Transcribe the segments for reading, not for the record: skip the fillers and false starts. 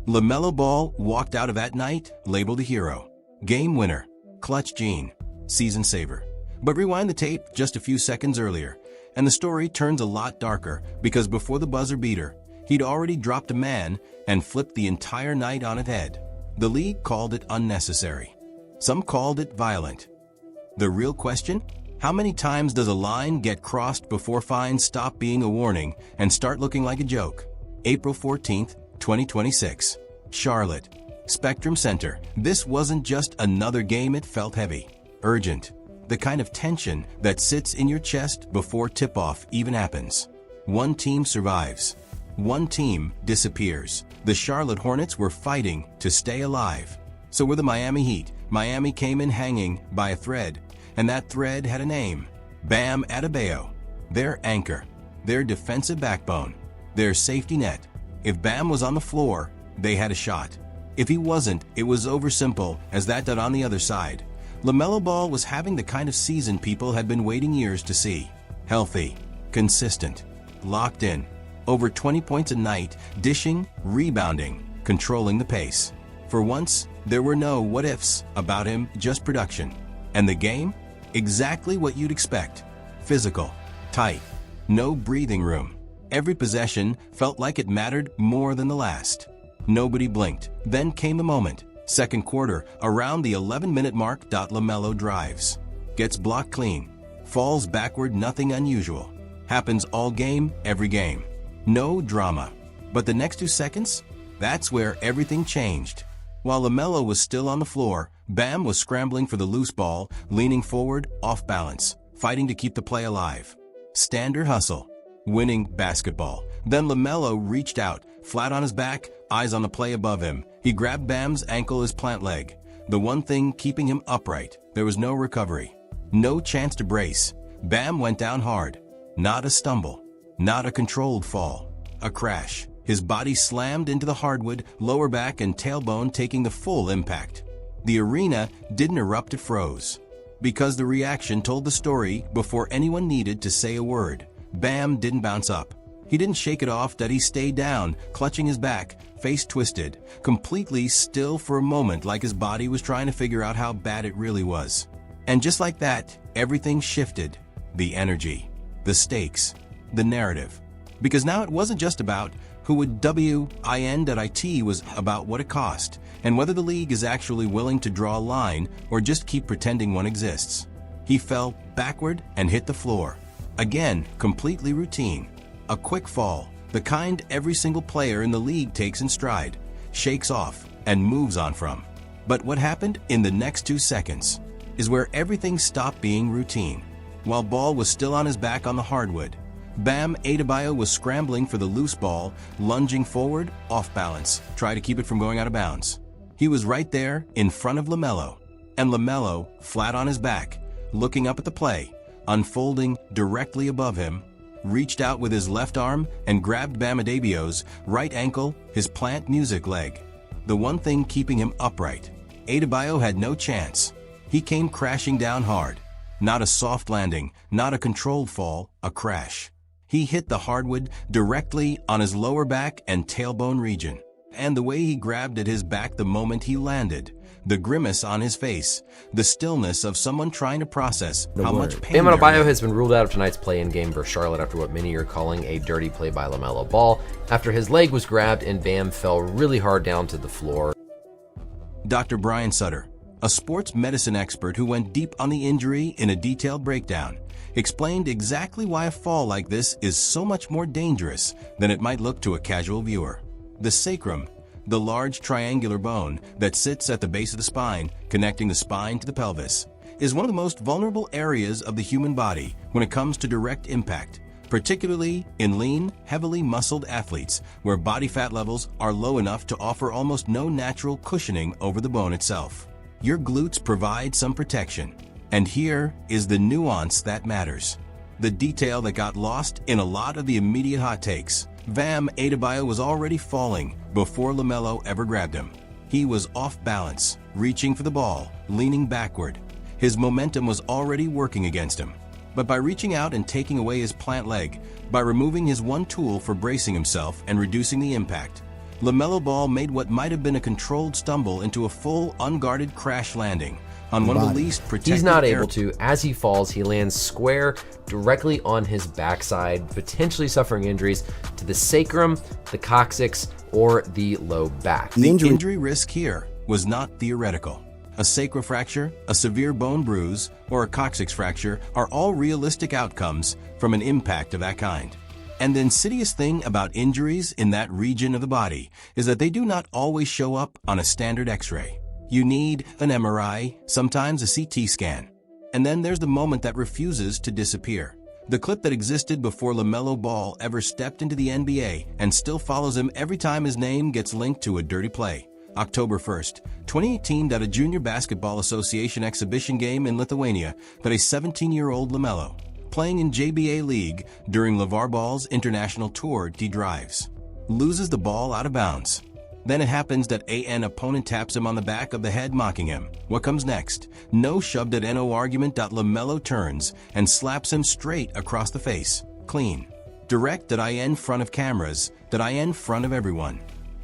LaMelo Ball walked out of that night labeled a hero. Game winner, clutch gene, season saver. But rewind the tape just a few seconds earlier, and the story turns a lot darker because before the buzzer beater, he'd already dropped a man and flipped the entire night on its head. The league called it unnecessary. Some called it violent. The real question? How many times does a line get crossed before fines stop being a warning and start looking like a joke? April 14th, 2026. Charlotte. Spectrum Center. This wasn't just another game, it felt heavy. Urgent. The kind of tension that sits in your chest before tip-off even happens. One team survives. One team disappears. The Charlotte Hornets were fighting to stay alive. So were the Miami Heat. Miami came in hanging by a thread, and that thread had a name. Bam Adebayo. Their anchor. Their defensive backbone. Their safety net. If Bam was on the floor, they had a shot. If he wasn't, it was over simple as that. On the other side, LaMelo Ball was having the kind of season people had been waiting years to see. Healthy, consistent, locked in. Over 20 points a night, dishing, rebounding, controlling the pace. For once, there were no what-ifs about him, just production. And the game? Exactly what you'd expect. Physical, tight, no breathing room. Every possession felt like it mattered more than the last. Nobody blinked. Then came the moment. Second quarter, around the 11-minute mark. LaMelo drives. Gets blocked clean. Falls backward, nothing unusual. Happens all game, every game. No drama. But the next 2 seconds? That's where everything changed. While LaMelo was still on the floor, Bam was scrambling for the loose ball, leaning forward, off balance, fighting to keep the play alive. Standard hustle. Winning basketball. Then LaMelo reached out, flat on his back, eyes on the play above him. He grabbed Bam's ankle, his plant leg. The one thing keeping him upright. There was no recovery. No chance to brace. Bam went down hard. Not a stumble. Not a controlled fall. A crash. His body slammed into the hardwood, lower back and tailbone taking the full impact. The arena didn't erupt, it froze. Because the reaction told the story before anyone needed to say a word. Bam didn't bounce up. He didn't shake it off, that he stayed down, clutching his back, face twisted, completely still for a moment, like his body was trying to figure out how bad it really was. And just like that, everything shifted. The energy, the stakes, the narrative. Because now it wasn't just about who would win. It was about what it cost, and whether the league is actually willing to draw a line or just keep pretending one exists. He fell backward and hit the floor. Again, completely routine. A quick fall, the kind every single player in the league takes in stride, shakes off, and moves on from. But what happened in the next 2 seconds is where everything stopped being routine. While Ball was still on his back on the hardwood, Bam Adebayo was scrambling for the loose ball, lunging forward, off balance, try to keep it from going out of bounds. He was right there in front of LaMelo, and LaMelo, flat on his back, looking up at the play, unfolding directly above him, reached out with his left arm and grabbed Bam Adebayo's right ankle, his plant music leg. The one thing keeping him upright. Adebayo had no chance. He came crashing down hard. Not a soft landing, not a controlled fall, a crash. He hit the hardwood directly on his lower back and tailbone region. And the way he grabbed at his back the moment he landed, the grimace on his face, the stillness of someone trying to process how much pain. Bam Adebayo has been ruled out of tonight's play-in game versus Charlotte after what many are calling a dirty play by LaMelo Ball, after his leg was grabbed and Bam fell really hard down to the floor. Dr. Brian Sutter, a sports medicine expert who went deep on the injury in a detailed breakdown, explained exactly why a fall like this is so much more dangerous than it might look to a casual viewer. The sacrum, the large triangular bone that sits at the base of the spine, connecting the spine to the pelvis, is one of the most vulnerable areas of the human body when it comes to direct impact, particularly in lean, heavily muscled athletes where body fat levels are low enough to offer almost no natural cushioning over the bone itself. Your glutes provide some protection, and here is the nuance that matters. The detail that got lost in a lot of the immediate hot takes. Bam Adebayo was already falling before LaMelo ever grabbed him. He was off balance, reaching for the ball, leaning backward. His momentum was already working against him. But by reaching out and taking away his plant leg, by removing his one tool for bracing himself and reducing the impact, LaMelo Ball made what might have been a controlled stumble into a full, unguarded crash landing on one of the least protected He's not able to. As he falls, he lands square directly on his backside, potentially suffering injuries to the sacrum, the coccyx, or the low back. The injury risk here was not theoretical. A sacrofracture, a severe bone bruise, or a coccyx fracture are all realistic outcomes from an impact of that kind. And the insidious thing about injuries in that region of the body is that they do not always show up on a standard X-ray. You need an MRI, sometimes a CT scan. And then there's the moment that refuses to disappear. The clip that existed before LaMelo Ball ever stepped into the NBA and still follows him every time his name gets linked to a dirty play. October 1st, 2018, at a Junior Basketball Association exhibition game in Lithuania, that a 17-year-old LaMelo, playing in JBA League during LeVar Ball's international tour, drives, loses the ball out of bounds. Then it happens that an opponent taps him on the back of the head, mocking him. What comes next? No shoved at no argument. LaMelo turns and slaps him straight across the face. Clean. Direct. In front of cameras. In front of everyone.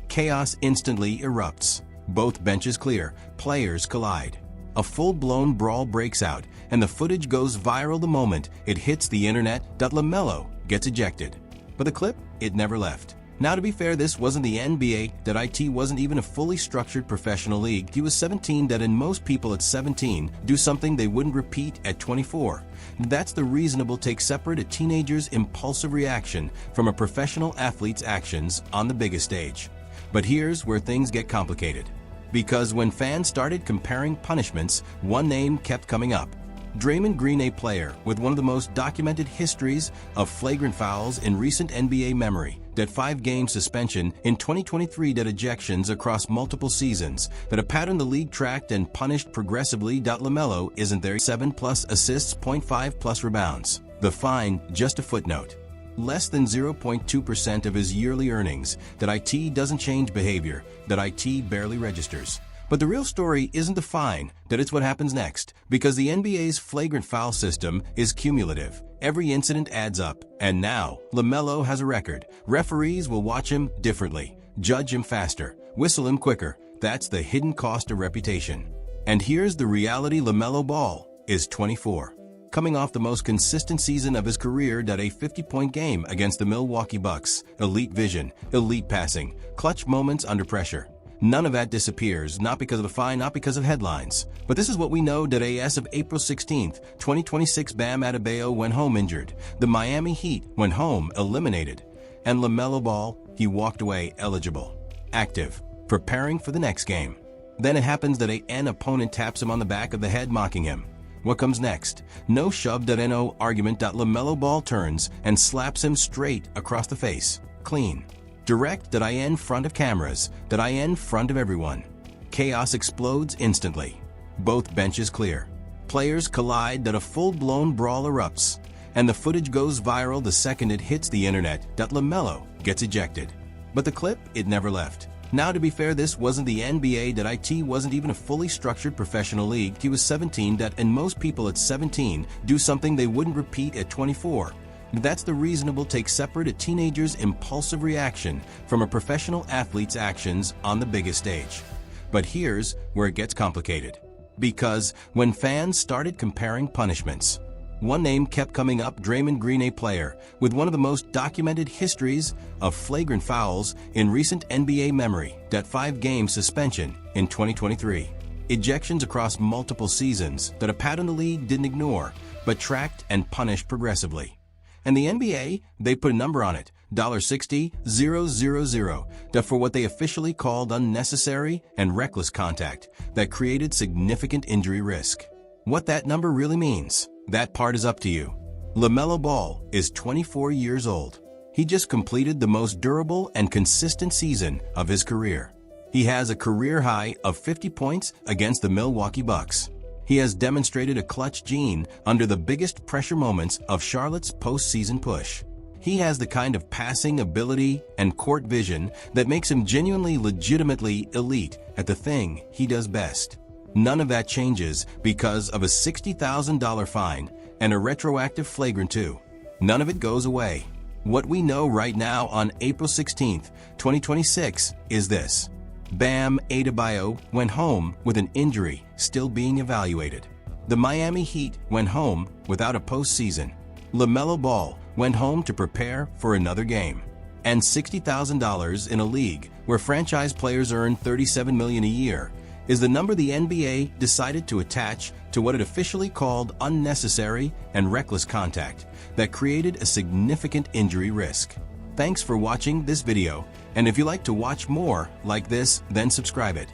Chaos instantly erupts. Both benches clear. Players collide. A full-blown brawl breaks out, and the footage goes viral the moment it hits the internet. LaMelo gets ejected. But the clip, it never left. Now, to be fair, this wasn't the NBA. It wasn't even a fully structured professional league. He was 17. And most people at 17 do something they wouldn't repeat at 24. That's the reasonable take separate a teenager's impulsive reaction from a professional athlete's actions on the biggest stage. But here's where things get complicated. Because when fans started comparing punishments, one name kept coming up. Draymond Green, a player with one of the most documented histories of flagrant fouls in recent NBA memory, that 5-game suspension in 2023, that ejections across multiple seasons, that a pattern the league tracked and punished progressively. LaMelo isn't there. 7+ assists, 0.5+ rebounds. The fine, just a footnote. Less than 0.2% of his yearly earnings. It doesn't change behavior. It barely registers. But the real story isn't the fine, it's what happens next, because the NBA's flagrant foul system is cumulative. Every incident adds up, and now LaMelo has a record. Referees will watch him differently, judge him faster, whistle him quicker. That's the hidden cost of reputation. And here's the reality: LaMelo Ball is 24. Coming off the most consistent season of his career, a 50-point game against the Milwaukee Bucks, elite vision, elite passing, clutch moments under pressure. None of that disappears, not because of the fine, not because of headlines. But this is what we know. As of April 16th, 2026, Bam Adebayo went home injured. The Miami Heat went home eliminated. And LaMelo Ball, he walked away eligible, active, preparing for the next game. Then it happens that an opponent taps him on the back of the head, mocking him. What comes next? No shoved at no argument. LaMelo Ball turns and slaps him straight across the face. Clean. Direct. In front of cameras. In front of everyone. Chaos explodes instantly. Both benches clear. Players collide. A full-blown brawl erupts. And the footage goes viral the second it hits the internet. LaMelo gets ejected. But the clip, it never left. Now, to be fair, this wasn't the NBA. It wasn't even a fully structured professional league. He was 17. And most people at 17 do something they wouldn't repeat at 24. That's the reasonable take separate a teenager's impulsive reaction from a professional athlete's actions on the biggest stage. But here's where it gets complicated. Because when fans started comparing punishments, one name kept coming up: Draymond Green, a player with one of the most documented histories of flagrant fouls in recent NBA memory, that 5-game suspension in 2023. Ejections across multiple seasons, that a pattern the league didn't ignore, but tracked and punished progressively. And the NBA, they put a number on it, $60,000, for what they officially called unnecessary and reckless contact that created significant injury risk. What that number really means, that part is up to you. LaMelo Ball is 24 years old. He just completed the most durable and consistent season of his career. He has a career high of 50 points against the Milwaukee Bucks. He has demonstrated a clutch gene under the biggest pressure moments of Charlotte's postseason push. He has the kind of passing ability and court vision that makes him genuinely, legitimately elite at the thing he does best. None of that changes because of a $60,000 fine and a retroactive flagrant 2. None of it goes away. What we know right now on April 16th, 2026 is this. Bam Adebayo went home with an injury still being evaluated. The Miami Heat went home without a postseason. LaMelo Ball went home to prepare for another game. And $60,000 in a league where franchise players earn $37 million a year is the number the NBA decided to attach to what it officially called unnecessary and reckless contact that created a significant injury risk. Thanks for watching this video, and if you like to watch more like this, then subscribe it.